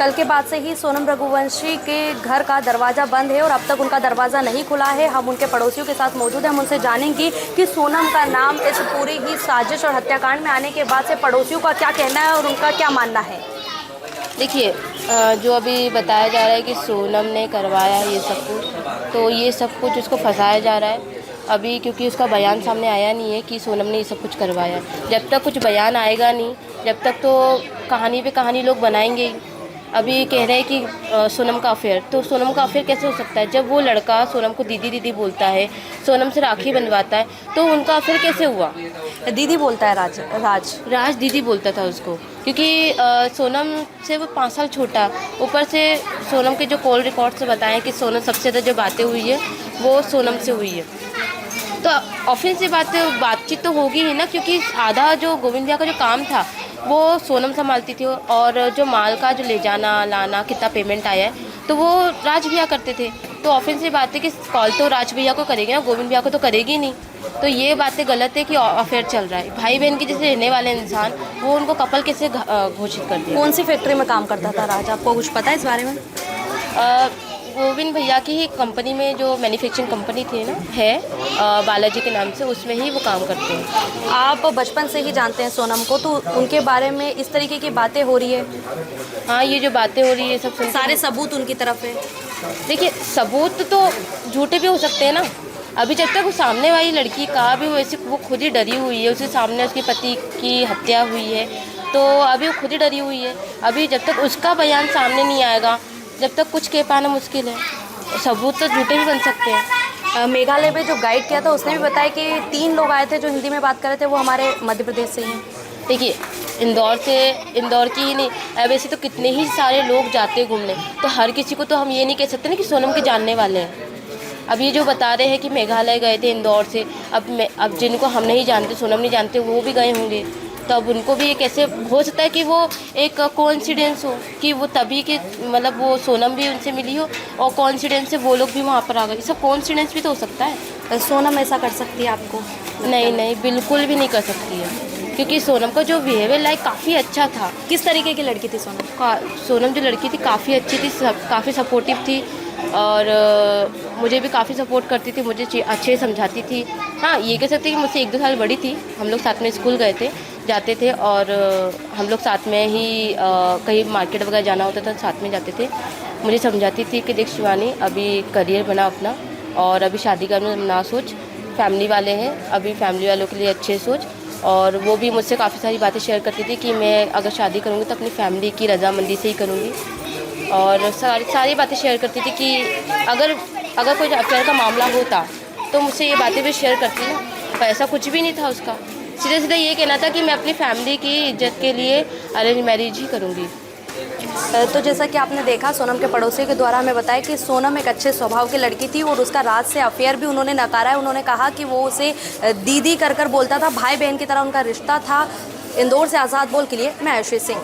कल के बाद से ही सोनम रघुवंशी के घर का दरवाज़ा बंद है और अब तक उनका दरवाज़ा नहीं खुला है। हम उनके पड़ोसियों के साथ मौजूद हैं, हम उनसे जानेंगे कि सोनम का नाम इस पूरी ही साजिश और हत्याकांड में आने के बाद से पड़ोसियों का क्या कहना है और उनका क्या मानना है। देखिए, जो अभी बताया जा रहा है कि सोनम ने करवाया ये सब कुछ, तो ये सब कुछ उसको फंसाया जा रहा है अभी, क्योंकि उसका बयान सामने आया नहीं है कि सोनम ने ये सब कुछ करवाया। जब तक कुछ बयान आएगा नहीं, जब तक तो कहानी पे कहानी लोग बनाएंगे ही। अभी कह रहे हैं कि सोनम का अफेयर, तो सोनम का अफेयर कैसे हो सकता है जब वो लड़का सोनम को दीदी दीदी बोलता है, सोनम से राखी बनवाता है, तो उनका अफेयर कैसे हुआ? दीदी बोलता है, राज दीदी बोलता था उसको, क्योंकि सोनम से वो 5 साल छोटा। ऊपर से सोनम के जो कॉल रिकॉर्ड से बताएं कि सोनम सबसे ज़्यादा जो बातें हुई है वो सोनम से हुई है, तो ऑफिस से बातचीत तो होगी ही ना, क्योंकि आधा जो गोविंद भैया का जो काम था वो सोनम संभालती थी, और जो माल का जो ले जाना लाना कितना पेमेंट आया है तो वो राज भैया करते थे। तो ऑफिस से बात है कि कॉल तो राज भैया को करेगी ना, गोविंद भैया को तो करेगी नहीं। तो ये बातें गलत है कि अफेयर चल रहा है। भाई बहन के जैसे रहने वाले इंसान वो उनको कपल कैसे घोषित कर दिया। कौन सी फैक्ट्री में काम करता था राज, आपको कुछ पता है इस बारे में? गोविंद भैया की ही कंपनी में, जो मैन्युफैक्चरिंग कंपनी थी ना बालाजी के नाम से, उसमें ही वो काम करते हैं। आप बचपन से ही जानते हैं सोनम को, तो उनके बारे में इस तरीके की बातें हो रही है? हाँ, ये जो बातें हो रही है सब सारे सबूत उनकी तरफ है। देखिए, सबूत तो झूठे भी हो सकते हैं ना। अभी जब तक वो सामने वाली लड़की का भी वैसे वो खुद ही डरी हुई है, उसके सामने उसके पति की हत्या हुई है, तो अभी वो खुद ही डरी हुई है। अभी जब तक उसका बयान सामने नहीं आएगा, जब तक कुछ कह पाना मुश्किल है। सबूत तो झूठे भी बन सकते हैं। मेघालय में जो गाइड किया था उसने भी बताया कि 3 लोग आए थे जो हिंदी में बात कर रहे थे, वो हमारे मध्य प्रदेश से ही हैं। देखिए, इंदौर की ही नहीं, वैसे तो कितने ही सारे लोग जाते हैं घूमने, तो हर किसी को तो हम ये नहीं कह सकते ना कि सोनम के जानने वाले हैं। अब ये जो बता रहे हैं कि मेघालय गए थे इंदौर से, अब जिनको हम नहीं जानते, सोनम नहीं जानते, वो भी गए होंगे, तो अब उनको भी ये कैसे हो सकता है कि वो एक कोइंसिडेंस हो कि वो तभी के, मतलब वो सोनम भी उनसे मिली हो और कोइंसिडेंस से वो लोग भी वहाँ पर आ गए। सब कोइंसिडेंस भी तो हो सकता है। सोनम ऐसा कर सकती है आपको? नहीं, बिल्कुल भी नहीं कर सकती है, क्योंकि सोनम का जो बिहेवियर लाइक काफ़ी अच्छा था। किस तरीके की लड़की थी सोनम? सोनम जो लड़की थी काफ़ी अच्छी थी, काफ़ी सपोर्टिव थी, और मुझे भी काफ़ी सपोर्ट करती थी, मुझे अच्छे समझाती थी। हाँ, ये कह सकते हैं कि मुझसे 1-2 साल बड़ी थी। हम लोग साथ में स्कूल जाते थे, और हम लोग साथ में ही कहीं मार्केट वगैरह जाना होता था साथ में जाते थे। मुझे समझाती थी कि देख शिवानी, अभी करियर बना अपना, और अभी शादी करने ना सोच, फैमिली वाले हैं, अभी फैमिली वालों के लिए अच्छे सोच। और वो भी मुझसे काफ़ी सारी बातें शेयर करती थी कि मैं अगर शादी करूँगी तो अपनी फैमिली की रजामंदी से ही करूँगी, और सारी बातें शेयर करती थी कि अगर कोई अफेयर का मामला होता तो मुझसे ये बातें भी शेयर करती ना, पर ऐसा कुछ भी नहीं था उसका। सीधा ये कहना था कि मैं अपनी फैमिली की इज्जत के लिए अरेंज मैरिज ही करूँगी। तो जैसा कि आपने देखा, सोनम के पड़ोसियों के द्वारा हमें बताया कि सोनम एक अच्छे स्वभाव की लड़की थी और उसका राज से अफेयर भी उन्होंने नकारा है। उन्होंने कहा कि वो उसे दीदी कर बोलता था, भाई बहन की तरह उनका रिश्ता था। इंदौर से आज़ाद बोल के लिए मैं आयुषी सिंह।